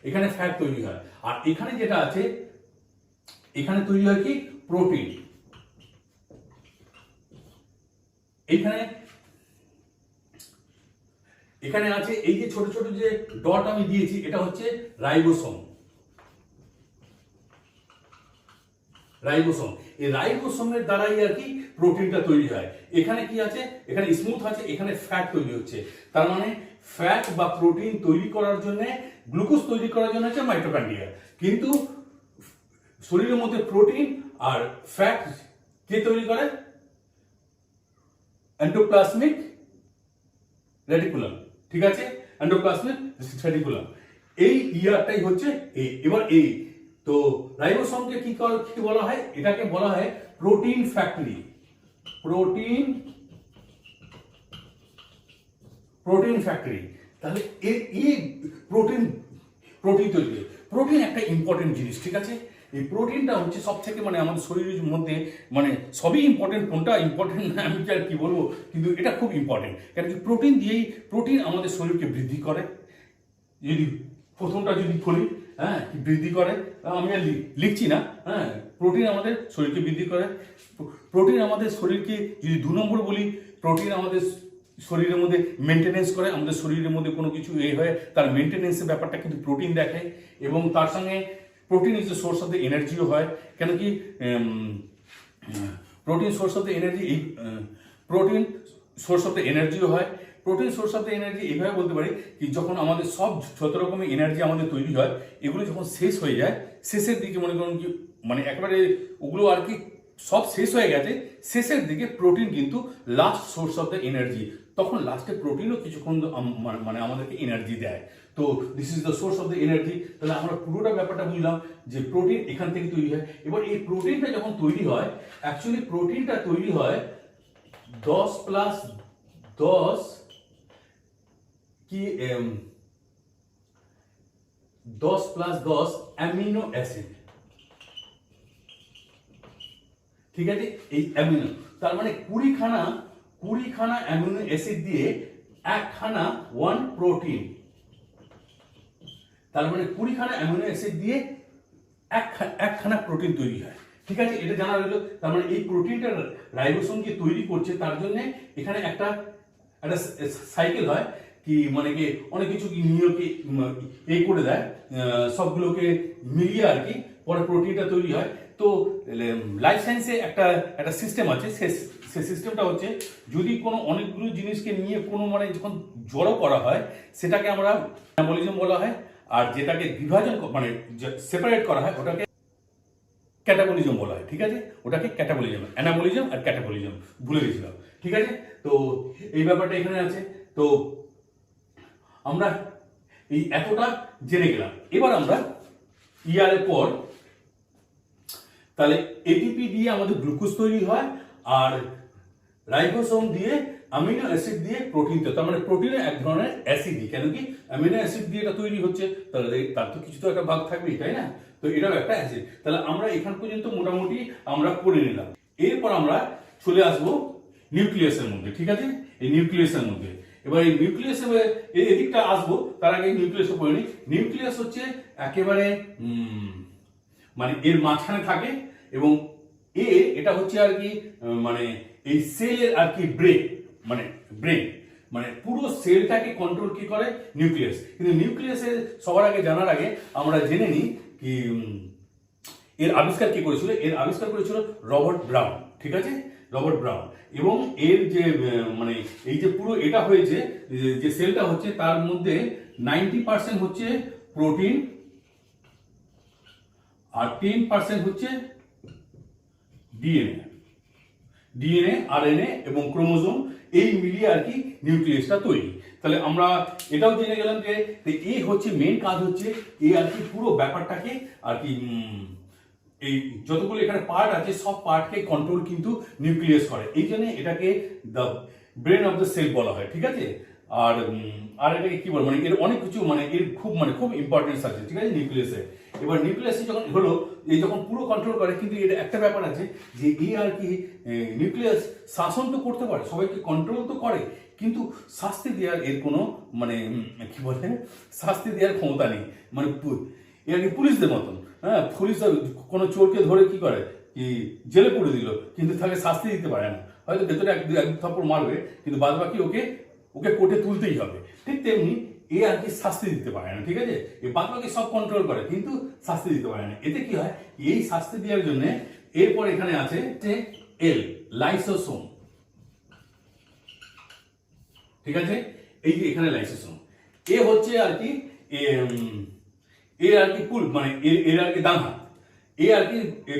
এখানে ফ্যাট তৈরি হয়। আর এখানে যেটা আছে এখানে তৈরি হয় কি প্রোটিন। এখানে আছে এই যে ছোট ছোট যে ডট আমি দিয়েছি, এটা হচ্ছে রাইবোসোম। রাইবোসোম, এই রাইবোসোমের দ্বারাই আর কি প্রোটিনটা তৈরি হয়। এখানে কি আছে, এখানে স্মুথ আছে, এখানে ফ্যাট তৈরি হচ্ছে। তার মানে ফ্যাট বা প্রোটিন তৈরি করার জন্য, গ্লুকোজ তৈরি করার জন্য হচ্ছে মাইটোকন্ড্রিয়া। কিন্তু শরীরের মধ্যে প্রোটিন আর ফ্যাট কে তৈরি করে, এন্ডোপ্লাজমিক রেটিকুলাম, ঠিক আছে, এন্ডোপ্লাজমিক রেটিকুলাম। এই ইয়ারটাই হচ্ছে এবার এই তো রাইবোসোমকে কি বলা হয়, এটাকে বলা হয় প্রোটিন ফ্যাক্টরি। Protein factory. তাহলে এই প্রোটিন তৈরি, প্রোটিন একটা ইম্পর্টেন্ট জিনিস, ঠিক আছে। এই প্রোটিনটা হচ্ছে সব থেকে মানে আমাদের শরীরের মধ্যে মানে সবই ইম্পর্টেন্ট, কোনটা ইম্পর্টেন্ট না আমি আর কি বলবো, কিন্তু এটা খুব ইম্পর্টেন্ট। কারণ কি প্রোটিন আমাদের শরীরকে বৃদ্ধি করে। যদি প্রথমটা যদি খুলি, হ্যাঁ, বৃদ্ধি করে, আমি আর লিখছি না, হ্যাঁ, প্রোটিন আমাদের শরীরকে বৃদ্ধি করে। প্রোটিন আমাদের শরীরকে যদি 2 নম্বর বলি, প্রোটিন আমাদের শরীরের মধ্যে মেনটেনেন্স করে। আমাদের শরীরের মধ্যে কোনো কিছু হয় তার মেনটেনেন্সের ব্যাপারটা কিন্তু প্রোটিন দেখায়। এবং তার সঙ্গে protein is the source of the এনার্জিও হয়, কেন কি protein source of the energy, এই প্রোটিন সোর্স অফ দ্য এনার্জিও হয়। Protein source of the energy এইভাবে বলতে পারি কি যখন আমাদের সব যত রকমের এনার্জি আমাদের তৈরি হয়, এগুলো যখন শেষ হয়ে যায়, শেষের দিকে মনে করুন কি মানে একেবারে ওগুলো আর কি সব শেষ হয়ে গেছে, শেষের দিকে প্রোটিন কিন্তু last source of the energy. তখন লাস্টে প্রোটিনও কিছুক্ষণ মানে আমাদেরকে এনার্জি দেয়। তো this is the source of the energy. তাহলে আমরা পুরোটা ব্যাপারটা বুঝলাম যে প্রোটিন এখান থেকে তৈরি হয়। এবার এই প্রোটিনটা যখন তৈরি হয়, অ্যাকচুয়ালি প্রোটিনটা তৈরি হয় 10 + 10 কি 10 + 10 অ্যামিনো অ্যাসিড, ঠিক আছে। এই অ্যামিনো তার মানে 20খানা অ্যামিনো অ্যাসিড দিয়ে একখানা 1 প্রোটিন। তার মানে 20খানা অ্যামিনো অ্যাসিড দিয়ে একখানা প্রোটিন তৈরি হয়। ঠিক আছে, এটা জানা রইল। তার মানে এই প্রোটিনটা রাইবোসোম যে তৈরি করছে তার জন্য এখানে একটা একটা সাইকেল হয়, কি মানে কি অনেক কিছু নিয়োগে এই করে দেয়, সবগুলোকে মিলিয়ে আর কি পরে প্রোটিনটা তৈরি হয়। তো লাইফ সায়েন্সে একটা একটা সিস্টেম আছে, সে সিস্টেমটা হচ্ছে যদি কোনো অনেকগুলো জিনিসকে নিয়ে কোনো মানে যখন জড়ো করা হয় সেটাকে আমরা অ্যানাবলিজম বলা হয়, আর যেটাকে বিভাজন মানে সেপারেট করা হয় ওটাকে ক্যাটাবলিজম বলা হয়। ঠিক আছে, ওটাকে ক্যাটাবলিজম, অ্যানাবলিজম আর ক্যাটাবলিজম ভুলে গেছিলাম। ঠিক আছে, তো এই ব্যাপারটা এখানে আছে। তো আমরা এই এতটা জেনে গেলাম। এবার আমরা ইয়ারের পর তাহলে এটিপি দিয়ে আমাদের গ্লুকোজ তৈরি হয়, আর রাইবোসোম দিয়ে অ্যামিনো অ্যাসিড দিয়ে প্রোটিন তৈরি। তার মানে প্রোটিনে এক ধরনের অ্যাসিডই, কেন কি অ্যামিনো অ্যাসিড দিয়ে এটা তৈরি হচ্ছে, তাহলে তার তো কিছু তো একটা ভাগ থাকবেই, তাই না? তো এটাও একটা অ্যাসিড। তাহলে আমরা এখান পর্যন্ত মোটামুটি আমরা করে নিলাম। এরপর আমরা চলে আসবো নিউক্লিয়াসের মধ্যে। ঠিক আছে, এই নিউক্লিয়াসের মধ্যে এবার এই নিউক্লিয়াসের এদিকটা আসবো, তার আগে নিউক্লিয়াসে পড়ে নিই। নিউক্লিয়াস হচ্ছে একেবারে মানে এর মাঝখানে থাকে, এবং এটা হচ্ছে আর কি মানে এই সেলের আর কি ব্রেন, মানে পুরো সেলটাকে কন্ট্রোল কি করে নিউক্লিয়াস। কিন্তু নিউক্লিয়াসের সবার আগে জানার আগে আমরা জেনে নিই কি এর আবিষ্কার কে করেছিল। এর আবিষ্কার করেছিল রবার্ট ব্রাউন। ঠিক আছে, রবার্ট ব্রাউন। এবং এর যে মানে এই যে পুরো এটা হয়েছে, যে সেলটা হচ্ছে তার মধ্যে 90% হচ্ছে প্রোটিন আর 10% হচ্ছে ডিএনএ, আরএনএ এবং ক্রোমোজোম, এই মিলিয়ে আর কি নিউক্লিয়াসটা তৈরি। তাহলে আমরা এটাও জেনে গেলাম যে এই হচ্ছে মেন কাজ, হচ্ছে এই আর কি পুরো ব্যাপারটাকে আর কি এই যতগুলো এখানে পার্ট আছে সব পার্টকে কন্ট্রোল কিন্তু নিউক্লিয়াস করে, এই জন্য এটাকে the brain of the cell বলা হয়। ঠিক আছে, আর এটাকে কি বল মানে এর অনেক কিছু মানে এর খুব ইম্পর্টেন্স আছে। ঠিক আছে, নিউক্লিয়াসে। এবার নিউক্লিয়াসে যখন হলো এই যখন পুরো কন্ট্রোল করে, কিন্তু এটা একটা ব্যাপার আছে যে এই আর কি নিউক্লিয়াস শাসন তো করতে পারে, সবাইকে কন্ট্রোল তো করে, কিন্তু শাস্তি দেওয়ার এর কোনো মানে কি বলে শাস্তি দেওয়ার ক্ষমতা নেই। মানে এর কি পুলিশদের মতন, হ্যাঁ, পুলিশ কোনো চোরকে ধরে কি করে কি জেলে পুরে দিল, কিন্তু তাকে শাস্তি দিতে পারে না। হয়তো ভেতরে এক থাপ্পড় মারবে, কিন্তু বাদ বাকি ওকে কোর্টে তুলতেই হবে। ঠিক তেমনি এ আর কি শাস্তি দিতে পারে না। ঠিক আছে, এ বাদ বাকি সব কন্ট্রোল করে, কিন্তু শাস্তি দিতে পারে না। এতে কি হয়, এই শাস্তি দেওয়ার জন্য এরপর এখানে আছে যে লাইসোসোম। ঠিক আছে, এই যে এখানে লাইসোসোম, এ হচ্ছে আর কি এর আর কি পুল মানে এর আর কি ডান হাত, এ আর কি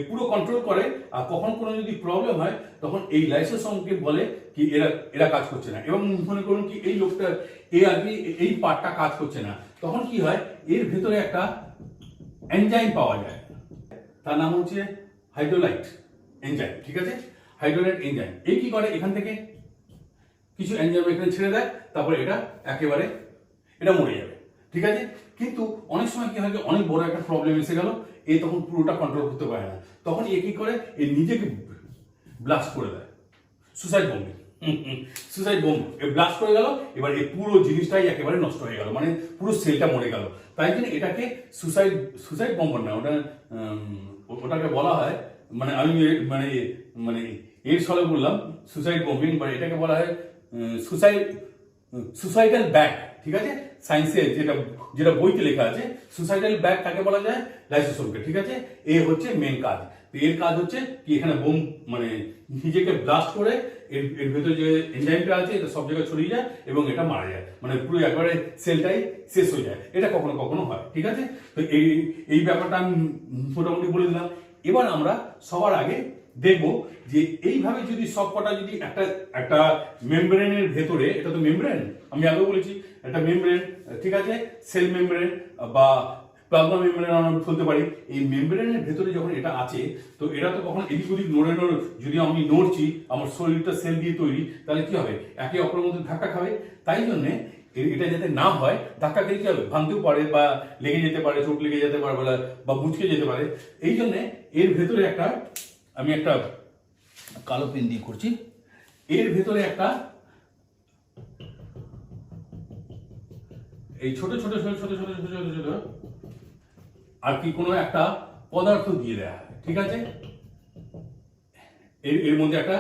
পুরো কন্ট্রোল করে। আর কখন কোনো যদি প্রবলেম হয় তখন এই লাইসোসোমকে বলে কি এরা কাজ করছে না, এবং মনে করুন কি এই লোকটা এ আর কি এই পার্টটা কাজ করছে না, তখন কি হয় এর ভেতরে একটা এনজাইম পাওয়া যায়, তার নাম হচ্ছে হাইড্রোলাইট এনজাইম। ঠিক আছে, হাইড্রোলাইট এনজাইম এই কি করে, এখান থেকে কিছু এনজাইম এখানে ছেড়ে দেয়, তারপরে এটা একেবারে এটা মরে যাবে। ঠিক আছে, কিন্তু অনেক সময় কি হয়, অনেক বড় একটা প্রবলেম এসে গেল, এ তখন পুরোটা কন্ট্রোল করতে পারে না, তখন এ কি করে, এ নিজেকে ব্লাস্ট করে দেয়, সুসাইড বোম এ ব্লাস্ট করে গেল। এবার এই পুরো জিনিসটাই একেবারে নষ্ট হয়ে গেল, মানে পুরো সেলটা মরে গেল। তাই জন্য এটাকে সুসাইড বোম না, ওটাকে বলা হয় মানে আমি মানে এর ছলে বললাম সুসাইড বোম্বিং, বা এটাকে বলা হয় সুসাইডাল ব্যাগ। ঠিক আছে, সায়েন্সে যেটা বইতে লেখা আছে, সুসাইডাল ব্যাগ কাকে বলা যায়, লাইসোসোমকে। ঠিক আছে, এ হচ্ছে মেন কাজ। তো এর কাজ হচ্ছে কি এখানে বোম মানে নিজেকে ব্লাস্ট করে এর ভেতরে যে এনজাইমটা আছে এটা সব জায়গায় ছড়িয়ে যায় এবং এটা মারা যায়, মানে পুরো একবারে সেলটাই শেষ হয়ে যায়। এটা কখনো কখনো হয়। ঠিক আছে, তো এই ব্যাপারটা আমি মোটামুটি বলে দিলাম। এবার আমরা সবার আগে দেখব যে এইভাবে যদি সবকটা যদি একটা মেমব্রেনের ভেতরে, এটা তো মেমব্রেন আমি আগেও বলেছি, একটা মেমব্রেন, ঠিক আছে, সেল মেমব্রেন বা প্লাজমা মেমব্রেন আমরা বলতে পারি। এই মেমব্রেনের ভেতরে যখন এটা আছে, তো এটা তো কখন এদিক ওদিক নড়ে যদি আমি নড়ছি, আমার শরীরটা সেল দিয়ে তৈরি, তাহলে কি হবে, একে অপরের মধ্যে ধাক্কা খাবে। তাই জন্য এটা যাতে না হয়, ধাক্কা খেলে কি হবে, ভাঙতেও পারে বা লেগে যেতে পারে, চোট লেগে যেতে পারে বা মুচকে যেতে পারে। এই জন্য এর ভেতরে আমি একটা কালো পেন দিয়ে করছি, এর ভেতরে একটা এই ছোট ছোট আর কি কোনো একটা পদার্থ দিয়ে দেয়া হয়। ঠিক আছে, এর এর মধ্যে একটা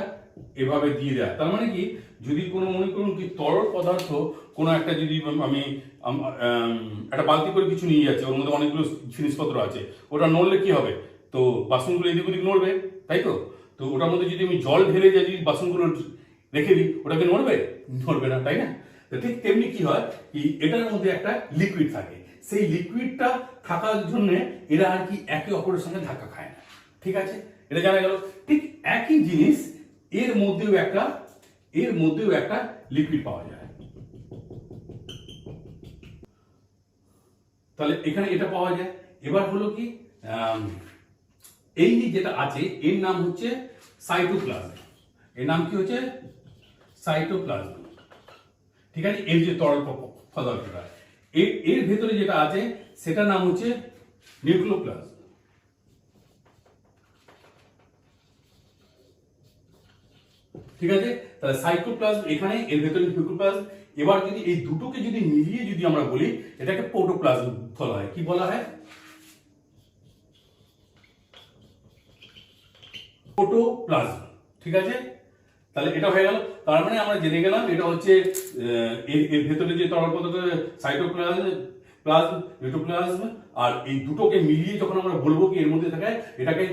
এভাবে দিয়ে দেয়। তার মানে কি, যদি কোনো মনে করুন কি তরল পদার্থ কোনো একটা যদি আমি একটা বালতি করে কিছু নিয়ে যাচ্ছি, ওর মধ্যে অনেকগুলো জিনিসপত্র আছে, ওটা নড়লে কি হবে, তো বাসনগুলো এদিক ওদিক নড়বে, তাই তো। তো ওটার মধ্যে যদি আমি জল ঢেলে যাই, যদি বাসনগুলো রেখে দিই, ওটাকে নড়বে? নড়বে না, তাই না? তো ঠিক তেমনি কি হয়, কি এটার মধ্যে একটা লিকুইড থাকে, সেই লিকুইডটা থাকার জন্য এরা আর কি একে অপরের সঙ্গে ধাক্কা খায় না। ঠিক আছে, এটা জানা গেল। ঠিক একই জিনিস এর মধ্যেও একটা লিকুইড পাওয়া যায়। তাহলে এখানে এটা পাওয়া যায়। এবার হলো কি, এই যেটা আছে এর নাম হচ্ছে সাইটোপ্লাজম। এর নাম কি হচ্ছে? সাইটোপ্লাজম। ঠিক আছে, এর যে তরল পদার্থটা, এর ভেতরে যেটা আছে সেটার নাম হচ্ছে নিউক্লিওপ্লাজম। ঠিক আছে, তাহলে সাইটোপ্লাজম এখানে, এর ভেতরে নিউক্লিওপ্লাজম। এবার যদি এই দুটোকে যদি মিলিয়ে যদি আমরা বলি, এটাকে প্রোটোপ্লাজম বলা হয়। কি বলা হয়? প্রোটোপ্লাজম। ঠিক আছে, তাহলে এটা হয়ে গেল। তার মানে আমরা জেনে গেলাম এটা হচ্ছে এর ভেতরে যে তরল পদার্থ সাইটোপ্লাজম, নিউক্লিওপ্লাজম, আর এই দুটোকে মিলিয়ে যখন আমরা বলবো কি এর মধ্যে থাকে, এটাকে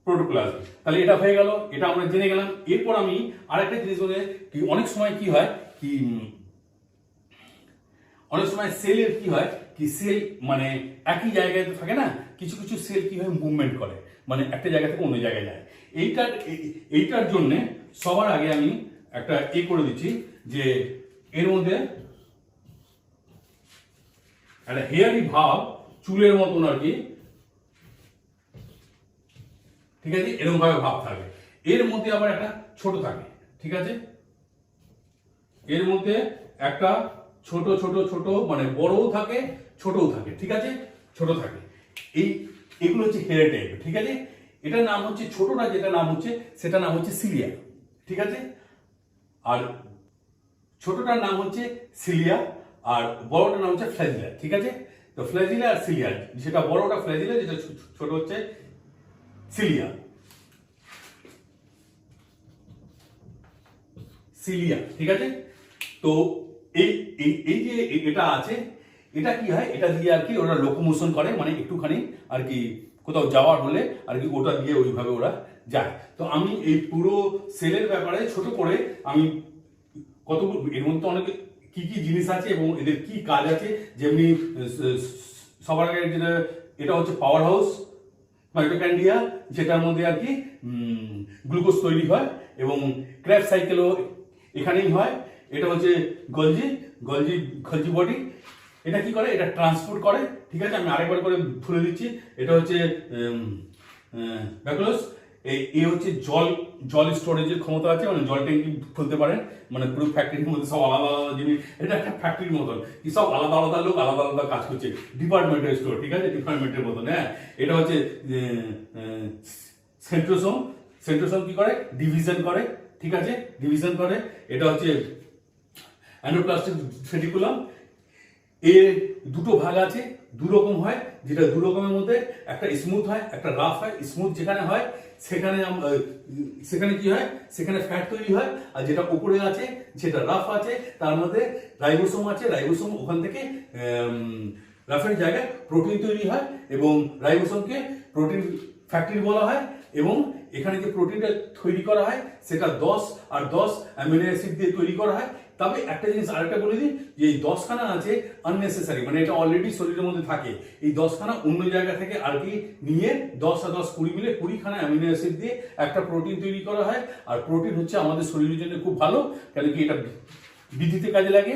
প্রোটোপ্লাজম। তাহলে এটা হয়ে গেল, এটা আমরা জেনে গেলাম। এরপর আমি আরেকটা জিনিস বলে, কি অনেক সময় কি হয়, কি অনেক সময় সেলের কি হয়, কি সেল মানে একই জায়গায় তো থাকে না, কিছু কিছু সেল কি হয়, মুভমেন্ট করে, মানে একটা জায়গা থেকে অন্য জায়গায় যায়। এইটার জন্য সবার আগে আমি একটা করে দিচ্ছি, যে এর মধ্যে একটা হেয়ারি ভাব, চুলের মতন আর কি, ঠিক আছে, এরকম ভাবে ভাব থাকে। এর মধ্যে আবার একটা ছোট থাকে। ঠিক আছে, এর মধ্যে একটা ছোট ছোট ছোট মানে বড়ও থাকে, ছোটও থাকে। ঠিক আছে, ছোট থাকে। এগুলো হচ্ছে হেয়ার টাইপ। ঠিক আছে, এটার নাম হচ্ছে, ছোটটা যেটা নাম হচ্ছে সেটা নাম হচ্ছে সিলিয়া। ঠিক আছে, আর ছোটটার নাম হচ্ছে সিলিয়া, আর বড়টার নাম হচ্ছে ফ্ল্যাজিলা। ঠিক আছে, তো ফ্ল্যাজিলা আর সিলিয়া, যেটা বড়টা ফ্ল্যাজিলা, যেটা ছোট হচ্ছে সিলিয়া। ঠিক আছে, তো এই যে এটা আছে, এটা কি হয়, এটা দিয়ে আর কি ওরা লোকোমোশন করে, মানে একটুখানি আর কি কোথাও যাওয়ার হলে আর কি ওটা দিয়ে ওইভাবে ওরা যায়। তো আমি এই পুরো সেলের ব্যাপারে ছোট করে আমি কতগুলো, এর মধ্যে অনেক কি কি জিনিস আছে এবং এদের কি কাজ আছে, যেমনি সবার আগে যেটা, এটা হচ্ছে পাওয়ার হাউস মাইটোকন্ড্রিয়া, যেটার মধ্যে আর কি গ্লুকোজ তৈরি হয়, এবং ক্র্যাব সাইকেলও এখানেই হয়। এটা হচ্ছে গলজি বডি, এটা কি করে, এটা ট্রান্সপোর্ট করে। ঠিক আছে, আমি আরেকবার করে ভুলে দিচ্ছি, এটা হচ্ছে ব্যাকুলাস। এই হচ্ছে জল স্টোরেজের ক্ষমতা আছে, মানে জল ট্যাঙ্কি খুলতে পারেন, মানে পুরো ফ্যাক্টরির মধ্যে সব আলাদা আলাদা জিনিস, এটা একটা ফ্যাক্টরির মতন, কি সব আলাদা আলাদা লোক আলাদা আলাদা কাজ করছে, ডিপার্টমেন্টাল স্টোর। ঠিক আছে, ডিপার্টমেন্টের মতন। হ্যাঁ, এটা হচ্ছে সেন্ট্রোসোম কি করে, ডিভিশন করে। ঠিক আছে, ডিভিশন করে। এটা হচ্ছে অ্যান্ডোপ্লাস্টিক রেটিকুলাম। এর দুটো ভাগ আছে, দু রকম হয়, যেটা দু রকমের মধ্যে একটা স্মুথ হয়, একটা রাফ হয়। স্মুথ যেখানে হয় সেখানে কি হয়, সেখানে ফ্যাট তৈরি হয়, আর যেটা উপরে আছে, যেটা রাফ আছে, তার মধ্যে রাইবোসোম আছে। রাইবোসোম ওখান থেকে রাফের জায়গায় প্রোটিন তৈরি হয়, এবং রাইবোসোমকে প্রোটিন ফ্যাক্টরি বলা হয়। এবং এখানে যে প্রোটিনটা তৈরি করা হয় সেটা 10 আর 10 অ্যামিনো অ্যাসিড দিয়ে তৈরি করা হয়। তবে একটা জিনিস আরেকটা বলে দিই, যে এই 10খানা আছে আননেসেসারি, মানে এটা অলরেডি শরীরের মধ্যে থাকে। এই 10খানা অন্য জায়গা থেকে আর কি নিয়ে 10 আর 10 20 মিলে 20খানা অ্যামিনো অ্যাসিড দিয়ে একটা প্রোটিন তৈরি করা হয়। আর প্রোটিন হচ্ছে আমাদের শরীরের জন্য খুব ভালো, কেন কি এটা বৃদ্ধিতে কাজে লাগে,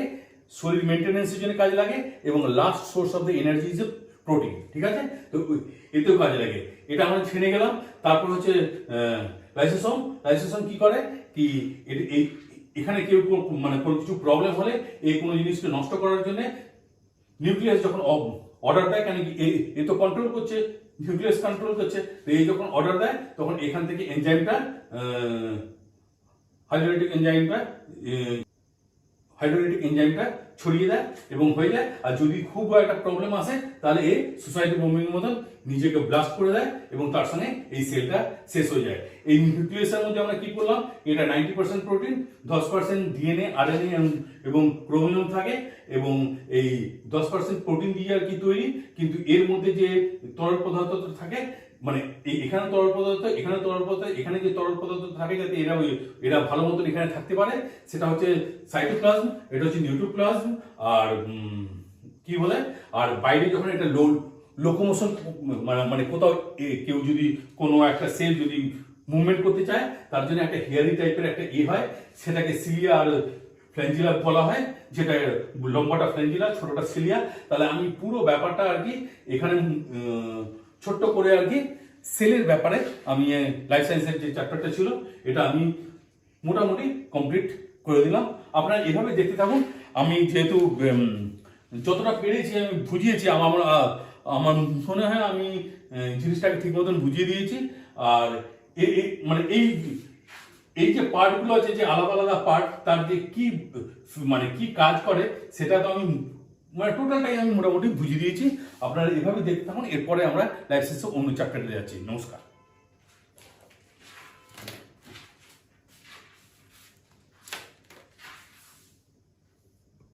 শরীর মেনটেন্যান্সের জন্য কাজে লাগে, এবং last source of the energy is protein. ঠিক আছে, তো এতেও কাজে লাগে। এটা আমরা ছেড়ে গেলাম। তারপর হচ্ছে লাইসোসোম কি করে, কি এখানে কেউ মানে কোনো কিছু প্রবলেম হলে এই কোনো জিনিসকে নষ্ট করার জন্য নিউক্লিয়াস যখন অর্ডার দেয়, কেন কি এ তো কন্ট্রোল করছে, নিউক্লিয়াস কন্ট্রোল করছে, তো এই যখন অর্ডার দেয় তখন এখান থেকে এনজাইমটা হাইড্রোলাইটিক এনজাইমটা ছড়িয়ে দেয় এবং হয়ে যায়। আর যদি খুব একটা প্রবলেম আসে, তাহলে এই সুসাইড বোম্বিং মতন নিজেকে ব্লাস্ট করে দেয় এবং তার সঙ্গে এই সেলটা শেষ হয়ে যায়। এই নিউক্লিয়াসের মধ্যে আমরা কি করলাম, এটা 90% প্রোটিন, 10% ডিএনএ, আরএনএ এবং ক্রোমোজোম থাকে এবং এই 10% প্রোটিন দিয়ে আর কি তৈরি, কিন্তু এর মধ্যে যে তরল পদার্থ থাকে, মানে এখানে তরল পদার্থ, এখানে তরল পদার্থ, এখানে যে তরল পদার্থ থাকে যাতে এরা ভালো মতন এখানে থাকতে পারে, সেটা হচ্ছে সাইটোপ্লাজম, এটা হচ্ছে নিউক্লিওপ্লাজম। আর কি বলে, আর বাইরে যখন এটা লোকোমোশন মানে কোথাও কেউ যদি কোনো একটা সেল যদি মুভমেন্ট করতে চায়, তার জন্য একটা হেয়ারি টাইপের একটা হয়, সেটাকে সিলিয়া আর ফ্ল্যাঞ্জিলা বলা হয়, যেটা লম্বাটা ফ্ল্যাঞ্জিলা, ছোটটা সিলিয়া। তাহলে আমি পুরো ব্যাপারটা আর কি এখানে ছোট্ট করে আর কি সেলের ব্যাপারে আমি লাইফ সায়েন্সের যে চ্যাপ্টারটা ছিল এটা আমি মোটামুটি কমপ্লিট করে দিলাম। আপনারা এভাবে দেখতে থাকুন। আমি যেহেতু যতটা পেরেছি আমি বুঝিয়েছি, আমার মনে হয় আমি জিনিসটাকে ঠিক মতন বুঝিয়ে দিয়েছি। আর মানে এই যে পার্টগুলো আছে, যে আলাদা আলাদা পার্ট, তার যে কি মানে কি কাজ করে, সেটা তো আমি মানে টোটালটাই আমি মোটামুটি বুঝিয়ে দিয়েছি। আপনারা এভাবে দেখতে থাকুন। এরপরে আমরা লাইফ সায়েন্সের অন্য চ্যাপ্টারে যাচ্ছি। নমস্কার।